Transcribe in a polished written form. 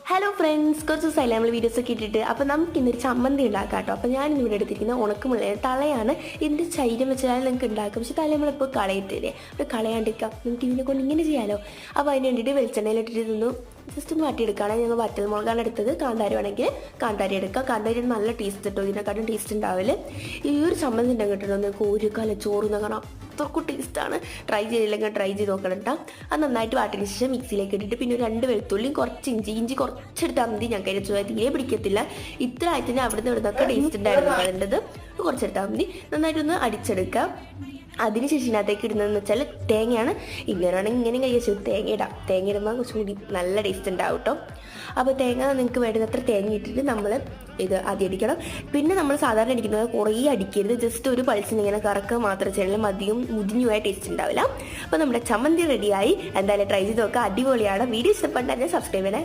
Hello friends, കുറച്ച് ദിവസമായില്ലേ നമ്മൾ വീഡിയോസൊക്കെ ഇട്ടിട്ട്. അപ്പോൾ നമുക്ക് ഇന്നൊരു ചമ്മന്തി ഉണ്ടാക്കാം കേട്ടോ. അപ്പോൾ ഞാൻ ഇവിടെ എടുത്തിരിക്കുന്ന ഉണക്കമുള്ള തളയാണ്. ഇതിൻ്റെ ചൈരം വെച്ചാൽ നിങ്ങൾക്ക് ഉണ്ടാക്കും, പക്ഷേ തല നമ്മളിപ്പോൾ കളയത്തില്ലേ, അപ്പോൾ കളയാണ്ടിരിക്കാം. നമുക്ക് ഇതിനെ കൊണ്ട് ഇങ്ങനെ ചെയ്യാമല്ലോ. അപ്പോൾ അതിന് വേണ്ടിയിട്ട് വെളിച്ചെണ്ണയിലിട്ടിട്ട് ഇതൊന്ന് ജസ്റ്റ് ഒന്ന് മാറ്റിയെടുക്കുകയാണ്. ഞങ്ങൾ വറ്റൽ മുളകാണ് എടുത്തത്. കാന്താരി വേണമെങ്കിൽ കാന്താരി എടുക്കുക. കാന്താരി നല്ല ടേസ്റ്റ് കിട്ടും, ഇതിനെക്കാട്ടും ടേസ്റ്റ് ഉണ്ടാവില്ല. ഈ ഒരു ചമ്മന്തി ഉണ്ടെങ്കിൽ കിട്ടണം, നിങ്ങൾക്ക് ഒരു കാല ചോറുന്ന കാണാം, അത്രക്കും ടേസ്റ്റാണ്. ട്രൈ ചെയ്തില്ലെങ്കിൽ ട്രൈ ചെയ്ത് നോക്കണം കേട്ടോ. അത് നന്നായിട്ട് വാട്ടിന് ശേഷം മിക്സിയിലേക്ക് ഇട്ടിട്ട് പിന്നെ 2 വെളുത്തുള്ളിയും കുറച്ച് ഇഞ്ചി കുറച്ചെടുത്താൽ മതി. ഞങ്ങൾക്ക് അതിന് തീരെ പിടിക്കത്തില്ല. ഇത്ര ആയിട്ട് അവിടുന്ന് ഇവിടുന്നൊക്കെ ടേസ്റ്റ് ഉണ്ടായിരുന്നു വേണ്ടത്. കുറച്ചെടുത്താൽ മതി. നന്നായിട്ടൊന്ന് അടിച്ചെടുക്കുക. അതിനുശേഷം ഇതിനകത്തേക്ക് ഇടുന്നതെന്ന് വെച്ചാൽ തേങ്ങയാണ്. ഇങ്ങനെയാണെങ്കിൽ ഇങ്ങനെ കഴിച്ചു തേങ്ങ ഇടാം. തേങ്ങ ഇടുമ്പോൾ കുറച്ചും കൂടി നല്ല ടേസ്റ്റ് ഉണ്ടാവും കേട്ടോ. അപ്പോൾ തേങ്ങ നിങ്ങൾക്ക് വേണ്ടുന്നത്ര തേങ്ങ ഇട്ടിട്ട് നമ്മൾ ഇത് ആദ്യം അടിക്കണം. പിന്നെ നമ്മൾ സാധാരണ അടിക്കുന്നത് കുറേ അടിക്കരുത്, ജസ്റ്റ് ഒരു പൾസിന് ഇങ്ങനെ കറക്കുക മാത്രം ചെയ്യണം. അധികം മുതിഞ്ഞുപോയ ടേസ്റ്റ് ഉണ്ടാവില്ല. അപ്പോൾ നമ്മുടെ ചമ്മന്തി റെഡിയായി. എന്തായാലും ട്രൈ ചെയ്ത് നോക്കുക, അടിപൊളിയാണ്. വീഡിയോ ഇഷ്ടപ്പെട്ടാൽ സബ്സ്ക്രൈബ് ചെയ്യണേ.